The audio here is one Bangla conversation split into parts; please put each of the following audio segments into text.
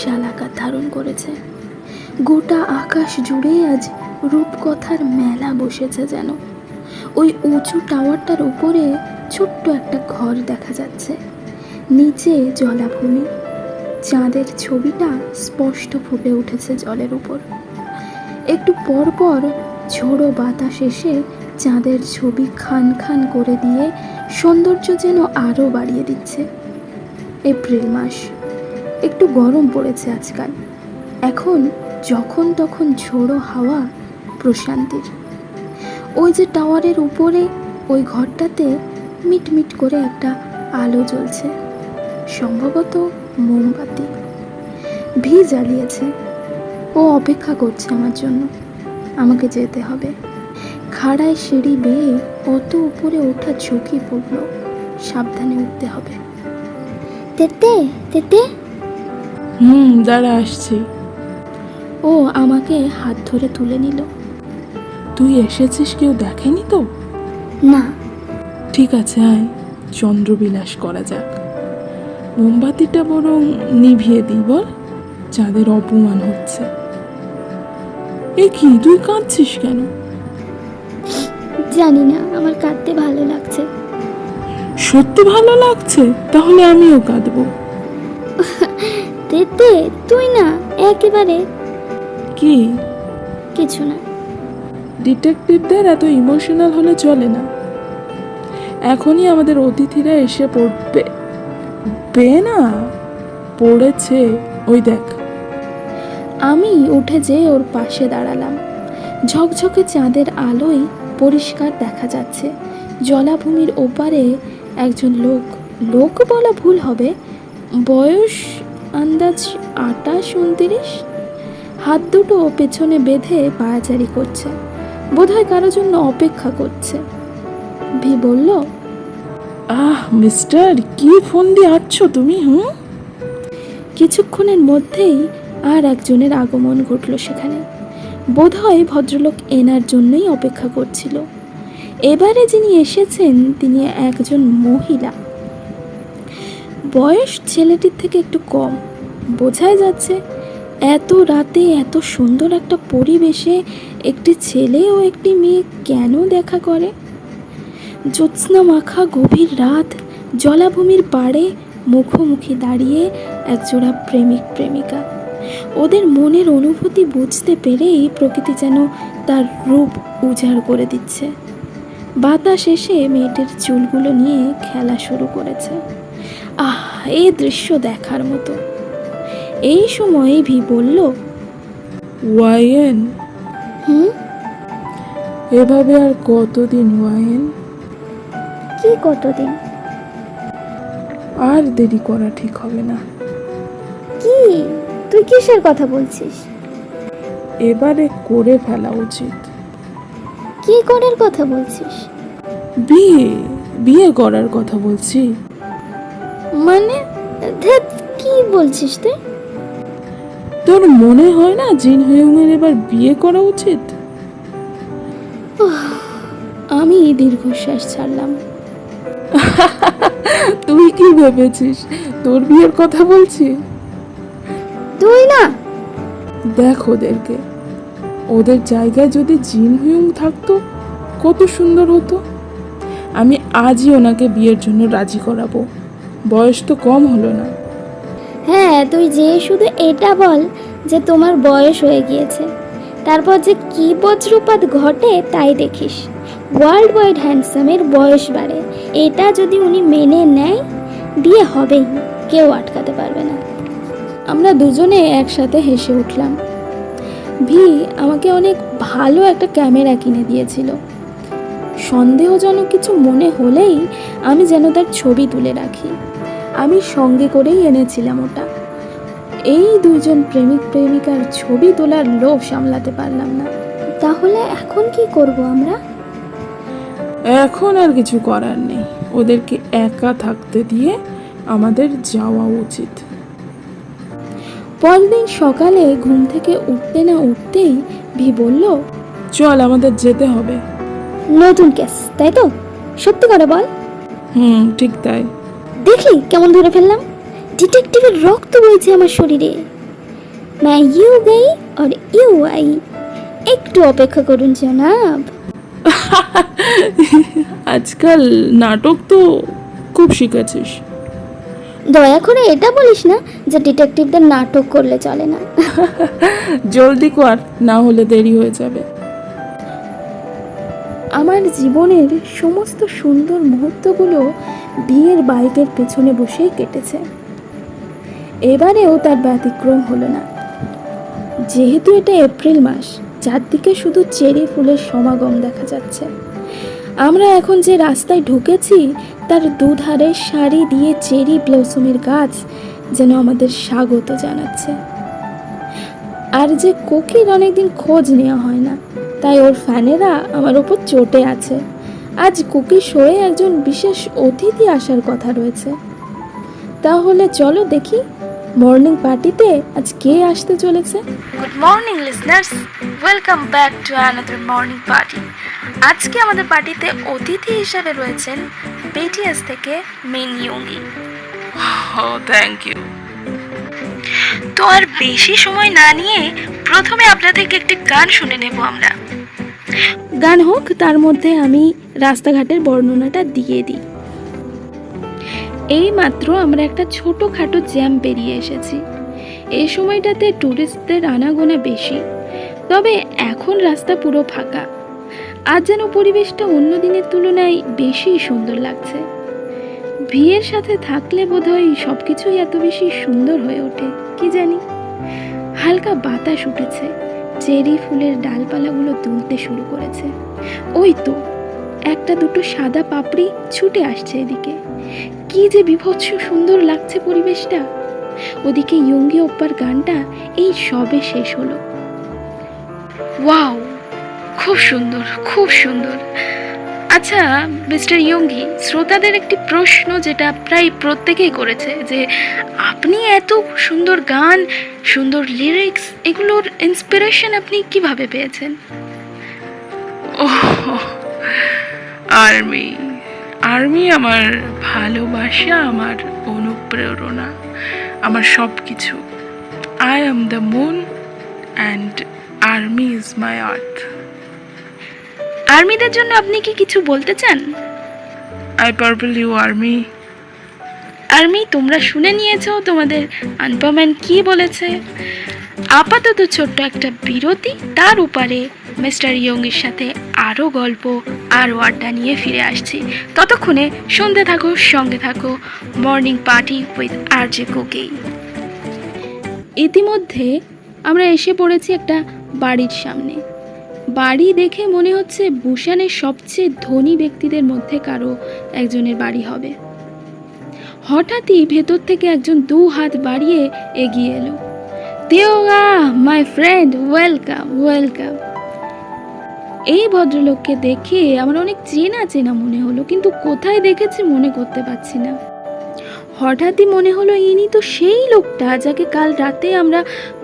বিশাল আকার ধারণ করেছে। গোটা আকাশ জুড়ে আজ রূপকথার মেলা বসেছে যেন। ওই উঁচু টাওয়ারটার উপরে ছোট্ট একটা ঘর দেখা যাচ্ছে, নিচে জলাভূমি। চাঁদের ছবিটা স্পষ্ট ফুটে উঠেছে জলের উপর। একটু পর পর ঝোড়ো বাতাস এসে চাঁদের ছবি খান খান করে দিয়ে সৌন্দর্য যেন আরও বাড়িয়ে দিচ্ছে। এপ্রিল মাস, একটু গরম পড়েছে আজকাল। এখন যখন তখন ঝোড়ো হাওয়া, প্রশান্তির। ওই যে টাওয়ারের উপরে ওই ঘরটাতে মিটমিট করে একটা আলো জ্বলছে, সম্ভবত মোমবাতি। ভি জ্বালিয়েছে। ও অপেক্ষা করছে আমার জন্য। আমাকে যেতে হবে। খাড়ায় সিঁড়ি বেয়ে অত উপরে ওঠা ঝুঁকি পড়ল, সাবধানে উঠতে হবে। তেতে তেতে। দাঁড়া, আসছি। ও আমাকে হাত ধরে তুলে নিল। তুই এসেছিস, কেউ দেখেনি তো? না। ঠিক আছে, আয়, চন্দ্রবিলাস করা যাক। মোমবাতিটা বরং নিভিয়ে দিই, বল? চাঁদের অপমান হচ্ছে। এ কি, তুই কাঁদছিস কেন? জানি না, আমার কাঁদতে ভালো লাগছে। সত্যি ভালো লাগছে? তাহলে আমিও কাঁদবো। তেতে, তুই না একেবারে। কি? কিছু না। ডিটেকটিভদের এত ইমোশনাল হলে চলে না। এখনই আমাদের অতিথিরা এসে পড়বে। না, পড়েছে, ওই দেখ। আমি উঠে যেয়ে ওর পাশে দাঁড়ালাম। ঝকঝকে চাঁদের আলোয় পরিষ্কার দেখা যাচ্ছে জলাভূমির ওপারে একজন লোক। লোক বলা ভুল হবে, বয়স আন্দাজ 28-29। হাত দুটো পেছনে বেঁধে পায়াচারি করছে, বোধহয় কারোর জন্য অপেক্ষা করছে। ভি বলল, মিস্টার, কি ফোন দিয়ে আছো তুমি? কিছুক্ষণের মধ্যেই আর একজনের আগমন ঘটল সেখানে। বোধহয় ভদ্রলোক এনার জন্যই অপেক্ষা করছিল। এবারে যিনি এসেছেন তিনি একজন মহিলা। বয়স ছেলেটির থেকে একটু কম, বোঝাই যাচ্ছে। এত রাতে এত সুন্দর একটা পরিবেশে একটি ছেলে ও একটি মেয়ে কেন দেখা করে? জ্যোৎস্না মাখা গভীর রাত, জলাভূমির পাড়ে মুখোমুখি দাঁড়িয়ে একজোড়া প্রেমিক প্রেমিকা। ওদের মনের অনুভূতি বুঝতে পেরেই প্রকৃতি যেন তার রূপ উজাড় করে দিচ্ছে। বাতাস এসে মেয়েটির চুলগুলো নিয়ে খেলা শুরু করেছে। এই দৃশ্য দেখার মতো। এই সময়ে ভি বলল, ওয়াইন। এভাবে আর কতদিন ওয়াইন? কি কতদিন? আর দেরি করা ঠিক হবে না। কি, তুই কিসের কথা বলছিস? এবারে করে ফেলা উচিত। কি করার কথা বলছিস? বিয়ে করার কথা বলছি। মানে কি বলছিস তুই? তোর মনে হয় না জিন হিউংয়ের এবার বিয়ে করা উচিত? আমি দীর্ঘশ্বাস ছাড়লাম। তুই কি ভেবেছিস তোর বিয়ের কথা বলছি? তুই না। দেখ ওদেরকে, ওদের জায়গায় যদি জিন হিউং থাকতো কত সুন্দর হতো। আমি আজই ওনাকে বিয়ের জন্য রাজি করাবো। বয়স তো কম হলো না। হ্যাঁ, তুই যে শুধু এটা বল যে তোমার বয়স হয়ে গিয়েছে, তারপর যে কি বজ্রপাত ঘটে তাই দেখিস। ওয়ার্ল্ড ওয়াইড হ্যান্ডসামের বয়স বাড়ে, এটা যদি উনি মেনে নেয় বিয়ে হবেই, কেউ আটকাতে পারবে না। আমরা দুজনে একসাথে হেসে উঠলাম। ভি আমাকে অনেক ভালো একটা ক্যামেরা কিনে দিয়েছিল। সন্দেহজনক কিছু মনে হলেই আমি যেন তার ছবি তুলে রাখি। আমি সঙ্গে করেই এনেছিলাম ওটা। এই দুইজন প্রেমিক প্রেমিকার ছবি তোলার লোভ সামলাতে পারলাম না। তাহলে এখন কি করব আমরা? এখন আর কিছু করার নেই, ওদেরকে একা থাকতে দিয়ে আমাদের যাওয়া উচিত। পরদিন সকালে ঘুম থেকে উঠতে না উঠতেই ভি বলল, চল, আমাদের যেতে হবে। নতুন কেস, তাই তো? সত্যি করে বল। ঠিক তাই। দেখলি কেমন ধরে ফেললাম? ডিটেকটিভের রক্ত বইছে আমার শরীরে। मैं यूं गई और यूं आई। একটু অপেক্ষা করুন জনাব। আজকাল নাটক তো খুব শিখেছিস। দয়া করে এটা বলিস না যে ডিটেকটিভদের নাটক করলে চলে না। জলদি কর, না হলে দেরি হয়ে যাবে। আমার জীবনের সমস্ত সুন্দর মুহূর্তগুলো বিয়ের বাইকের পেছনে বসেই কেটেছে। এবারেও তার ব্যতিক্রম হলো না। যেহেতু এটা এপ্রিল মাস, চারদিকে শুধু চেরি ফুলের সমাগম দেখা যাচ্ছে। আমরা এখন যে রাস্তায় ঢুকেছি তার দুধারে সারি দিয়ে চেরি ব্লসমের গাছ যেন আমাদের স্বাগত জানাচ্ছে। আর যে কোকির অনেকদিন খোঁজ নেওয়া হয় না, তাই ওর ফ্যানেরা আমার ওপর চটে আছে। আজ কুকি শোয়ে একজন বিশেষ অতিথি আসার কথা রয়েছে। তাহলে চলো দেখি মর্নিং পার্টিতে আজ কে আসতে চলেছে। Good morning listeners, welcome back to another morning party. আজকে আমাদের পার্টিতে অতিথি হিসাবে রয়েছেন বিটিএস থেকে মিন ইয়ংগি। Thank you. তো আর বেশি সময় না নিয়ে প্রথমে আপনার থেকে একটি গান শুনে নেব আমরা। গান হোক, তার মধ্যে আমি রাস্তাঘাটের বর্ণনাটা দিয়ে দিই। এই মাত্র আমরা একটা ছোটোখাটো জ্যাম পেরিয়ে এসেছি। এই সময়টাতে ট্যুরিস্টদের আনাগোনা বেশি, তবে এখন রাস্তা পুরো ফাঁকা। আজ যেন পরিবেশটা অন্য দিনের তুলনায় বেশি সুন্দর লাগছে। ভিড়ের সাথে থাকলে বোধহয় সব কিছুই এত বেশি সুন্দর হয়ে ওঠে, কি জানি। হালকা বাতাস উঠেছে, চেরি ফুলের ডালপালাগুলো দুলতে শুরু করেছে। ওই তো একটা দুটো সাদা পাপড়ি ছুটে আসছে এদিকে। কি যে বিভৎস সুন্দর লাগছে পরিবেশটা। ওদিকে ইয়ঙ্গি ওপ্পার গানটা এই সবে শেষ হলো। ওয়াও, খুব সুন্দর, খুব সুন্দর। আচ্ছা মিস্টার ইয়ঙ্গি, শ্রোতাদের একটি প্রশ্ন যেটা প্রায় প্রত্যেকেই করেছে, যে আপনি এত সুন্দর গান, সুন্দর লিরিক্স, এগুলোর ইন্সপিরেশন আপনি কিভাবে পেয়েছেন? আর্মি আর্মি আমার ভালোবাসা, আমার অনুপ্রেরণা, আমার সব কিছু। I am the moon and army is my earth. আর্মিদের জন্য আপনি কি কিছু বলতে চান? I purple you army. Army, তোমরা শুনে নিয়েছো তোমাদের আনপাম্যান কি বলেছে। আপাতত ছোট্ট একটা বিরতি, তার উপরে মিস্টার ইয়ঙ্গির সাথে আরও গল্প আরও আড্ডা নিয়ে ফিরে আসছি। ততক্ষণে শুনতে থাকো, সঙ্গে থাকো morning party with RJ Cookie. ইতিমধ্যে আমরা এসে পড়েছি একটা বাড়ির সামনে। বাড়ি দেখে মনে হচ্ছে বুসানের সবচেয়ে ধনী ব্যক্তিদের মধ্যে কারো একজনের বাড়ি হবে। হঠাৎই ভেতর থেকে একজন দু হাত বাড়িয়ে এগিয়ে এলো। তেওগা মাই ফ্রেন্ড, ওয়েলকাম ওয়েলকাম। এই ভদ্রলোককে দেখে আমার অনেক চেনা চেনা মনে হলো, কিন্তু কোথায় দেখেছি মনে করতে পারছি না। হঠাৎই মনে হলো ইনি তো সেই লোকটা যাকে কাল রাতে আমরা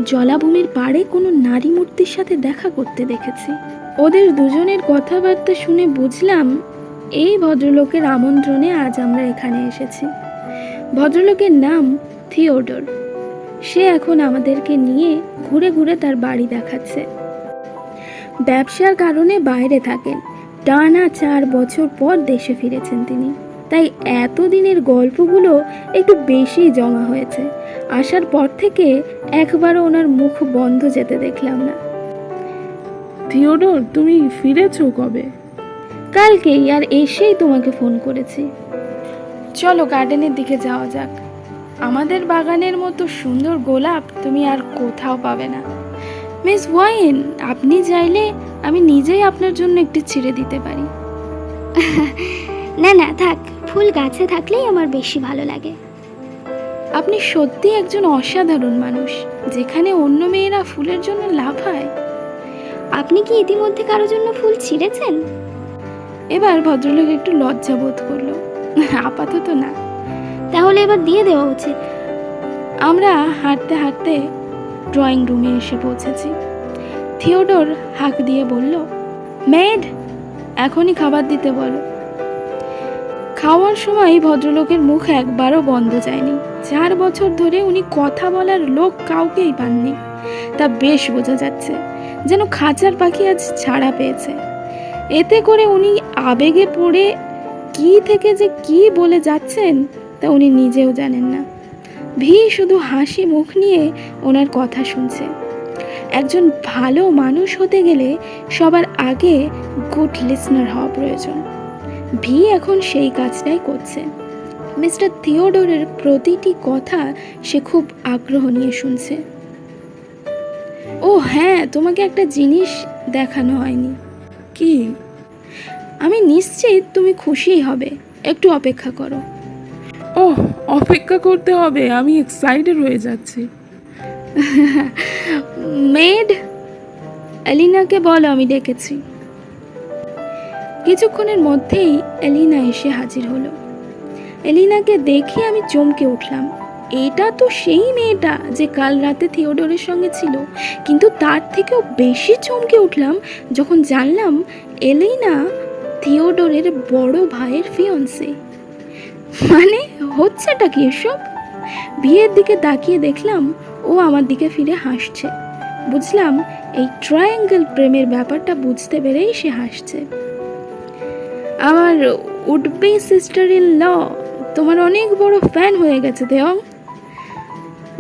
জলাভূমির পাড়ে কোনো নারী মূর্তির সাথে দেখা করতে দেখেছি। ওদের দুজনের কথাবার্তা শুনে বুঝলাম এই ভদ্রলোকের আমন্ত্রণে আজ আমরা এখানে এসেছি। ভদ্রলোকের নাম থিওডর। সে এখন আমাদেরকে নিয়ে ঘুরে ঘুরে তার বাড়ি দেখাচ্ছে। ব্যবসার কারণে বাইরে থাকেন, টানা 4 বছর পর দেশে ফিরেছেন তিনি। তাই এতদিনের গল্পগুলো একটু বেশি জমা হয়েছে। আসার পর থেকে একবারও ওনার মুখ বন্ধ যেতে দেখলাম না। থিওডর, তুমি ফিরেছো কবে? কালকেই, আর এসেই তোমাকে ফোন করেছি। চলো গার্ডেনের দিকে যাওয়া যাক। আমাদের বাগানের মতো সুন্দর গোলাপ তুমি আর কোথাও পাবে না। মিস ওয়াইন, আপনি চাইলে আমি নিজেই আপনার জন্য একটি ছিঁড়ে দিতে পারি। না না থাক, ফুল গাছে থাকলেই আমার বেশি ভালো লাগে। আপনি সত্যি একজন অসাধারণ মানুষ, যেখানে অন্য মেয়েরা ফুলের জন্য লাফায়। আপনি কি ইতিমধ্যে কারোর জন্য ফুল ছিঁড়েছেন? এবার ভদ্রলোক একটু লজ্জা বোধ করলো। আপাতত না। তাহলে এবার দিয়ে দেওয়া উচিত। আমরা হাঁটতে হাঁটতে ড্রয়িং রুমে এসে পৌঁছেছি। থিওডর হাঁক দিয়ে বলল, মেড, এখনই খাবার দিতে বলো। খাওয়ার সময় ভদ্রলোকের মুখ একবারও বন্ধ যায়নি। 4 বছর ধরে উনি কথা বলার লোক কাউকেই পাননি। তা বেশ বোঝা যাচ্ছে, যেন খাঁচার পাখি আজ ছাড়া পেয়েছে। এতে করে উনি আবেগে পড়ে কি থেকে যে কি বলে যাচ্ছেন তা উনি নিজেও জানেন না। ভি শুধু হাসি মুখ নিয়ে ওনার কথা শুনছে। একজন ভালো মানুষ হতে গেলে সবার আগে গুড লিসনার হওয়া প্রয়োজন। ভি এখন সেই কাজটাই করছে। মিস্টার থিওডোরের প্রতিটি কথা সে খুব আগ্রহ নিয়ে শুনছে। ও হ্যাঁ, তোমাকে একটা জিনিস দেখানো হয়নি। কি? আমি নিশ্চিত তুমি খুশিই হবে, একটু অপেক্ষা করো। ওহ, অপেক্ষা করতে হবে? আমি এক্সাইটেড হয়ে যাচ্ছি। মেড, এলিনাকে বলো আমি ডেকেছি। কিছুক্ষণের মধ্যেই এলিনা এসে হাজির হলো। এলিনাকে দেখে আমি চমকে উঠলাম। এটা তো সেই মেয়েটা যে কাল রাতে থিওডোরের সঙ্গে ছিল, কিন্তু তার থেকেও বেশি চমকে উঠলাম যখন জানলাম এলিনা থিওডোরের বড় ভাইয়ের ফিয়ন্সে। মানে হচ্ছেটা কি এসব? বিয়ের দিকে তাকিয়ে দেখলাম ও আমার দিকে ফিরে হাসছে। বুঝলাম এই ট্রায়াঙ্গেল প্রেমের ব্যাপারটা বুঝতে পেরেই সে হাসছে। আমার উডবি সিস্টার ইন ল তোমার অনেক বড় ফ্যান হয়ে গেছে দেওয়াং।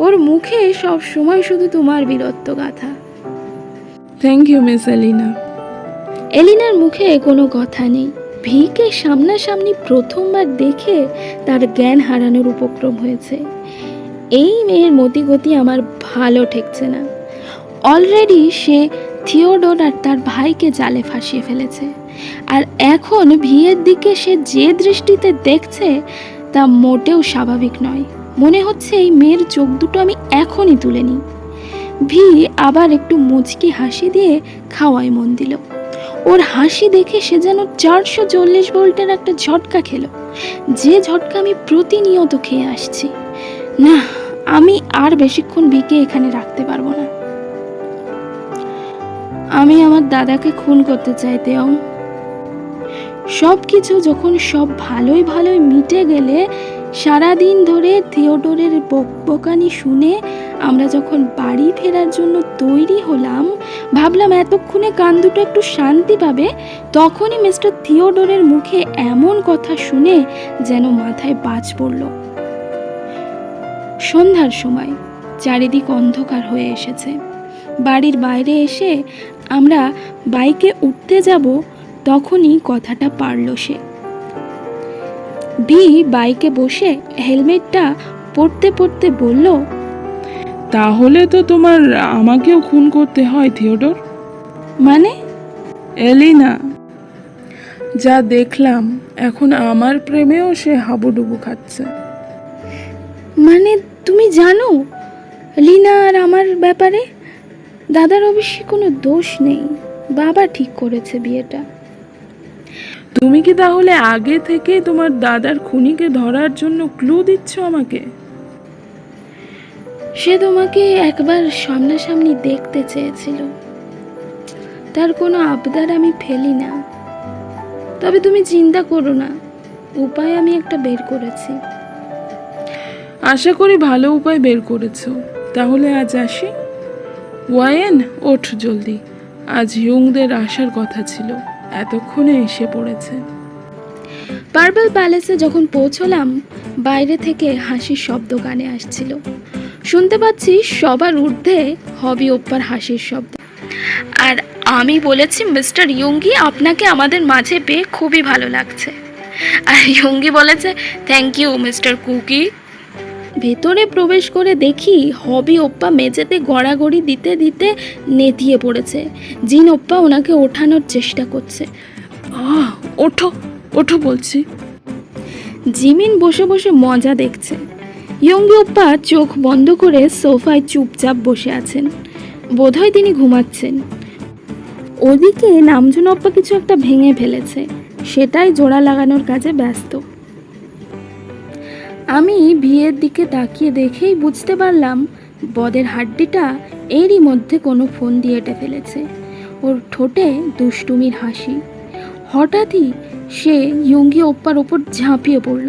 ওর মুখে সব সময় শুধু তোমার বীরত্ব গাথা। থ্যাংক ইউ মিস এলিনা। এলিনার মুখে কোনো কথা নেই। ভিকে সামনাসামনি প্রথমবার দেখে তার জ্ঞান হারানোর উপক্রম হয়েছে। এই মেয়ের মতিগতি আমার ভালো ঠেকছে না। অলরেডি সে থিওডোর আর তার ভাইকে জালে ফাঁসিয়ে ফেলেছে, আর এখন ভিয়ের দিকে সে যে দৃষ্টিতে দেখছে তা মোটেও স্বাভাবিক নয়। মনে হচ্ছে এই মেয়ের চোখ দুটো আমি এখনই তুলে নিই। ভি আবার একটু মুচকি হাসি দিয়ে খাওয়ায় মন দিল। ওর হাসি দেখে সে যেন 440 ভোল্টের একটা ঝটকা খেলো, যে ঝটকা আমি প্রতিনিয়ত খেয়ে আসছি। না, আমি আর বেশিক্ষণ ভিকে এখানে রাখতে পারবো না। আমি আমার দাদাকে খুন করতে চাই দেওং। সব কিছু যখন সব ভালোই ভালোই মিটে গেলে, সারাদিন ধরে থিওডোরের বকবকানি শুনে আমরা যখন বাড়ি ফেরার জন্য তৈরি হলাম, ভাবলাম এতক্ষণে কান দুটো একটু শান্তি পাবে, তখনই মিস্টার থিওডোরের মুখে এমন কথা শুনে যেন মাথায় বাজ পড়ল। সন্ধ্যার সময় চারিদিক অন্ধকার হয়ে এসেছে। বাড়ির বাইরে এসে আমরা বাইকে উঠতে যাব, তখনই কথাটা পারল সে। ভি বাইকে বসে হেলমেটটা পরতে পরতে বলল, তাহলে তো তোমার আমাকেও খুন করতে হয় থিওডোর। মানে? এলিনা, যা দেখলাম এখন আমার প্রেমেও সে হাবুডুবু খাচ্ছে। মানে তুমি জানো লিনা আর আমার ব্যাপারে? দাদার অবশ্যই কোনো দোষ নেই, বাবা ঠিক করেছে বিয়েটা। তুমি কি তাহলে আগে থেকে তোমার দাদার খুনিকে ধরার জন্য ক্লু দিচ্ছ আমাকে? সে তোমাকে একবার সামনাসামনি দেখতে চেয়েছিল, তার কোনো আবদার আমি ফেলি না। তবে তুমি চিন্তা করো না, উপায় আমি একটা বের করেছি। আশা করি ভালো উপায় বের করেছো। তাহলে আজ আসি। ওয়ায়েন, ওঠ জলদি, আজ ইয়ংদের আসার কথা ছিল, এতক্ষণে এসে পড়েছে। পার্পল প্যালেসে যখন পৌঁছলাম, বাইরে থেকে হাসির শব্দ কানে আসছিল। শুনতে পাচ্ছি সবার ঊর্ধ্বে হবি ওপ্পার হাসির শব্দ। আর আমি বলেছি, মিস্টার ইয়ঙ্গি, আপনাকে আমাদের মাঝে পেয়ে খুবই ভালো লাগছে। আর ইয়ঙ্গি বলেছে, থ্যাংক ইউ মিস্টার কুকি। ভেতরে প্রবেশ করে দেখি হবি ওপ্পা মেঝেতে গড়াগড়ি দিতে দিতে নেতিয়ে পড়েছে। জিন ওপ্পা ওনাকে ওঠানোর চেষ্টা করছে। ওঠো ওঠো বলছি। জিমিন বসে বসে মজা দেখছে। ইয়ঙ্গি ওপ্পা চোখ বন্ধ করে সোফায় চুপচাপ বসে আছেন, বোধহয় তিনি ঘুমাচ্ছেন। ওদিকে নামজুন ওপ্পা কিছু একটা ভেঙে ফেলেছে, সেটাই জোড়া লাগানোর কাজে ব্যস্ত। আমি বিয়ের দিকে তাকিয়ে দেখেই বুঝতে পারলাম বদের হাড্ডিটা এরই মধ্যে কোনো ফোন দিয়ে এঁটে ফেলেছে। ওর ঠোঁটে দুষ্টুমির হাসি। হঠাৎই সে ইয়ঙ্গি ওপ্পার ওপর ঝাঁপিয়ে পড়ল।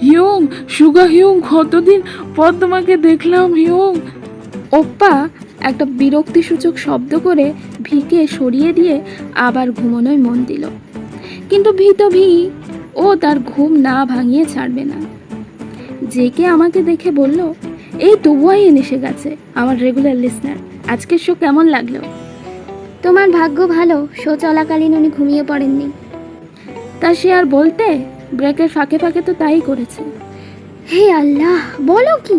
হিয়ং, সুগা হিয়ং, কতদিন পর তোমাকে দেখলাম হিয়ং। ওপ্পা একটা বিরক্তিসূচক শব্দ করে ভিকে সরিয়ে দিয়ে আবার ঘুমোনোয় মন দিল। কিন্তু ভি তো ভি, ও তার ঘুম না ভাঙিয়ে ছাড়বে না। জেকে আমাকে দেখে বলল, এই তো ওয়াইন এসে গেছে, আমার রেগুলার লিসনার। আজকের শো কেমন লাগলো? তোমার ভাগ্য ভালো, শো চলাকালীন উনি ঘুমিয়ে পড়েননি। তা সে আর বলতে, ব্রেকের ফাঁকে ফাঁকে তো তাই করেছে। হে আল্লাহ, বলো কি?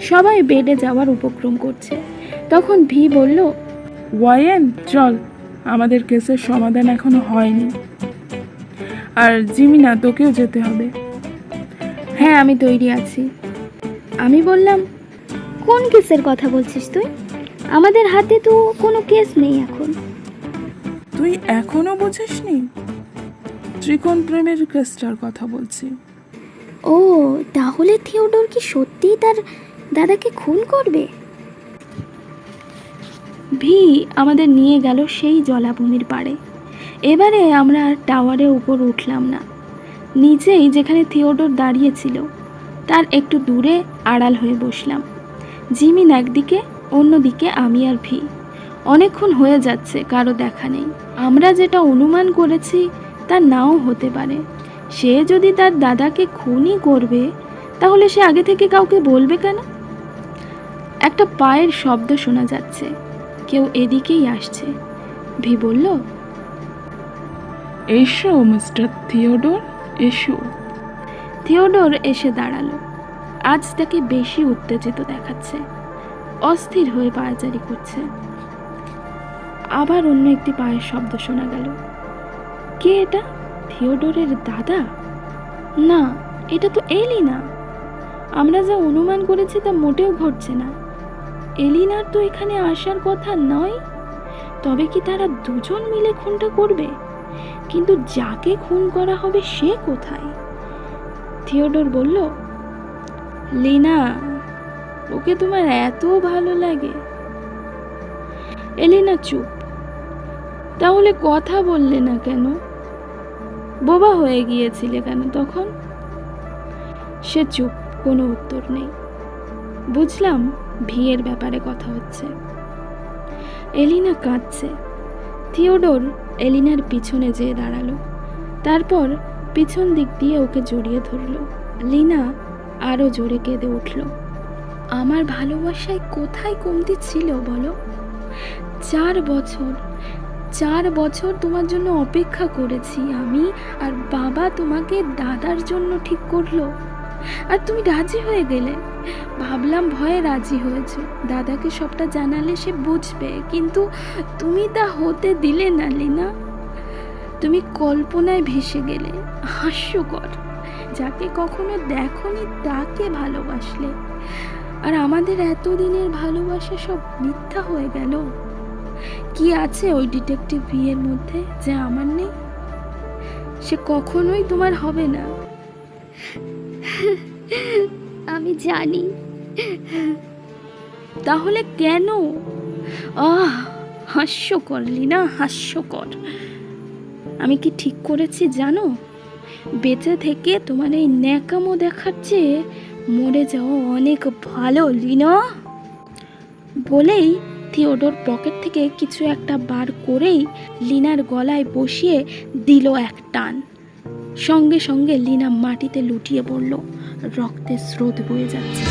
সবাই বেডে যাওয়ার উপক্রম করছে, তখন ভি বলল, ওয়াইন চল, আমাদের কেসের সমাধান এখনো হয়নি। আর জিমিনা, তোকেও যেতে হবে। হ্যাঁ আমি তৈরি আছি। আমি বললাম, কোন কেসের কথা বলছিস তুই? আমাদের হাতে তো কোনো কেস নেই এখন। তুই এখনো বুঝিসনি? ত্রিকোণ প্রেমের কেসটার কথা বলছি। ও, তাহলে থিওডোর কি সত্যিই তার দাদাকে খুন করবে? ভি আমাদের নিয়ে গেল সেই জলাভূমির পাড়ে। এবারে আমরা আর টাওয়ারের উপর উঠলাম না, নিচেই যেখানে থিওডোর দাঁড়িয়েছিল তার একটু দূরে আড়াল হয়ে বসলাম। জিমিন একদিকে, অন্যদিকে আমি আর ভি। অনেকক্ষণ হয়ে যাচ্ছে, কারো দেখা নেই। আমরা যেটা অনুমান করেছি তা নাও হতে পারে। সে যদি তার দাদাকে খুনই করবে, তাহলে সে আগে থেকে কাউকে বলবে কেন? একটা পায়ের শব্দ শোনা যাচ্ছে, কেউ এদিকেই আসছে। ভি বলল, এসো মিস্টার থিওডোর, এসো। থিওডোর এসে দাঁড়ালো। আজ তাকে বেশি উত্তেজিত দেখাচ্ছে, অস্থির হয়ে পায়চারি করছে। আবার অন্য একটি পায়ের শব্দ শোনা গেল। কে এটা? থিওডোরের দাদা? না, এটা তো এলিনা। আমরা যা অনুমান করেছি তা মোটেও ঘটছে না। এলিনার তো এখানে আসার কথা নয়। তবে কি তারা দুজন মিলে খুনটা করবে? কিন্তু যাকে খুন করা হবে সে কোথায়? থিওডোর বলল, লিনা, ওকে তোমার এত ভালো লাগে? এলিনা চুপ। তাহলে কথা বললে না কেন? বোবা হয়ে গিয়েছিলে কেন তখন? সে চুপ, কোনো উত্তর নেই। বুঝলাম ভিয়ের ব্যাপারে কথা হচ্ছে। এলিনা কাঁদছে। থিওডোর এলিনার পিছনে যেয়ে দাঁড়ালো, তারপর পিছন দিক দিয়ে ওকে জড়িয়ে ধরলো। লিনা আরো জোরে কেঁদে উঠল। আমার ভালোবাসায় কোথায় কমতি ছিল বলো? 4 বছর তোমার জন্য অপেক্ষা করেছি আমি, আর বাবা তোমাকে দাদার জন্য ঠিক করলো, আর তুমি রাজি হয়ে গেলে। ভাবলাম ভয়ে রাজি হয়েছো, দাদাকে সবটা জানালে সে বুঝবে, কিন্তু তুমি তা হতে দিলে না লিনা। তুমি কল্পনায় ভেসে গেলে। হাস্যকর, যাকে কখনো দেখোনি তাকে ভালোবাসলে, আর আমাদের এতদিনের ভালোবাসা সব মিথ্যা হয়ে গেল। কি আছে ওই ডিটেকটিভ ভিয়ের মধ্যে যে আমার নেই? সে কখনোই তোমার হবে না। আমি জানি। তাহলে কেন? হাস্যকর লিনা, হাস্যকর। আমি কি ঠিক করেছি জানো? বেঁচে থেকে তোমার এই ন্যাকামো দেখার চেয়ে মরে যাওয়া অনেক ভালো লিনা। বলেই থিওডোর পকেট থেকে কিছু একটা বার করেই লিনার গলায় বসিয়ে দিল এক টান। সঙ্গে সঙ্গে লিনা মাটিতে লুটিয়ে পড়ল, রক্তের স্রোত বয়ে যাচ্ছে।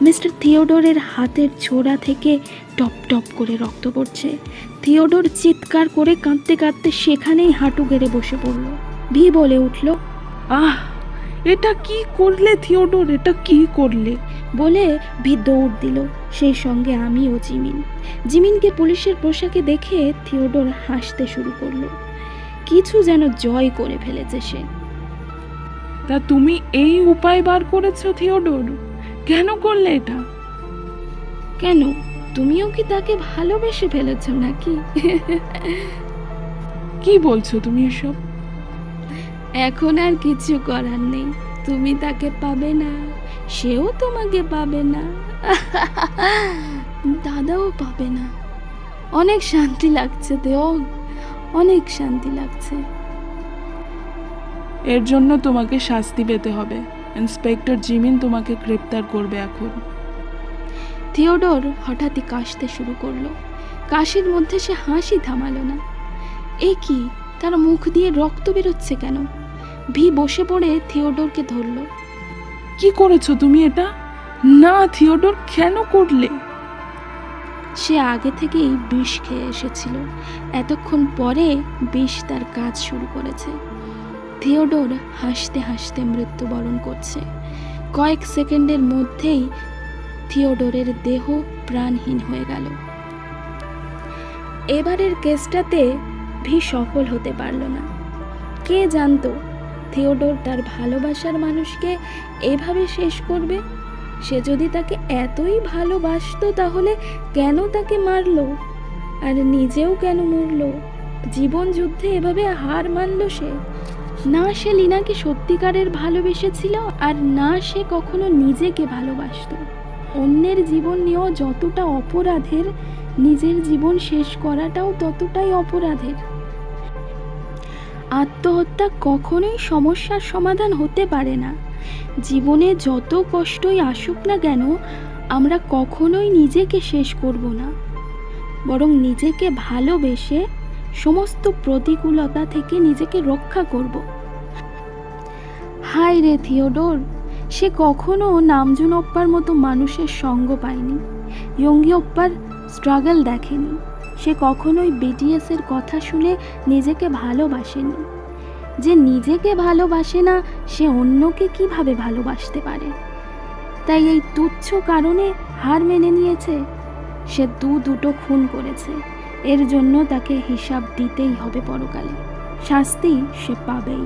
মিস্টার থিওডোরের হাতের ছোড়া থেকে টপ টপ করে রক্ত পড়ছে। থিওডোর চিৎকার করে কাঁদতে কাঁদতে সেখানেই হাঁটু গেড়ে বসে পড়ল। ভি বলে উঠল, আহ, এটা কি করলে থিওডোর, এটা কি করলে? বলে ভি দৌড় দিল, সেই সঙ্গে আমি ও জিমিনকে পুলিশের পোশাকে দেখে থিওডোর হাসতে শুরু করলো। কিছু যেন জয় করে ফেলেছে সে। তা তুমি এই উপায় বার করেছো থিওডোর? কেন করলে এটা? কেন, তুমিও কি তাকে ভালোবেসে ফেলেছ নাকি? কি বলছো তুমি এসব? এখন আর কিছু করার নেই। তুমি তাকে পাবে না, সেও তোমাকে পাবে না, দাদাও পাবে না। অনেক শান্তি লাগছে দেও, অনেক শান্তি লাগছে। এর জন্য তোমাকে শাস্তি পেতে হবে। ইন্সপেক্টর জিমিন তোমাকে গ্রেপ্তার করবে এখন। থিওডোর হঠাৎই কাশতে শুরু করলো। কাশির মধ্যে সে হাসি থামালো না। এ কি, তার মুখ দিয়ে রক্ত বেরোচ্ছে কেন? ভি বসে পড়ে থিওডোরকে ধরলো। কি করেছো তুমি এটা? না থিওডোর, কেন করলে? সে আগে থেকেই বিষ খেয়ে এসেছিল। এতক্ষণ পরে বিষ তার কাজ শুরু করেছে। থিওডোর হাসতে হাসতে মৃত্যুবরণ করছে। কয়েক সেকেন্ডের মধ্যেই থিওডোরের দেহ প্রাণহীন হয়ে গেল। এবারের কেসটাতে ভি সফল হতে পারল না। কে জানতো থিওডোর তার ভালোবাসার মানুষকে এভাবে শেষ করবে? সে যদি তাকে এতই ভালোবাসতো তাহলে কেন তাকে মারলো? আর নিজেও কেন মরল? জীবন যুদ্ধে এভাবে হার মানল সে? না সে লীনাকে সত্যিকারের ভালোবেসেছিল, আর না সে কখনো নিজেকে ভালোবাসতো। অন্যের জীবন নিয়েও যতটা অপরাধের, নিজের জীবন শেষ করাটাও ততটাই অপরাধের। আত্মহত্যা কখনোই সমস্যার সমাধান হতে পারে না। জীবনে যত কষ্টই আসুক না কেন, আমরা কখনোই নিজেকে শেষ করব না, বরং নিজেকে ভালোবেসে সমস্ত প্রতিকূলতা থেকে নিজেকে রক্ষা করব। হায় রে থিওডোর, সে কখনো নামজুন ওপ্পার মতো মানুষের সঙ্গ পায়নি, ইয়ঙ্গি ওপ্পার স্ট্রাগল দেখেনি। সে কখনোই বিটিএসের কথা শুনে নিজেকে ভালোবাসেনি। যে নিজেকে ভালোবাসে না, সে অন্যকে কিভাবে ভালোবাসতে পারে? তাই এই তুচ্ছ কারণে হার মেনে নিয়েছে। সে দুটো খুন করেছে, এর জন্য তাকে হিসাব দিতেই হবে পরকালে। শাস্তি সে পাবেই।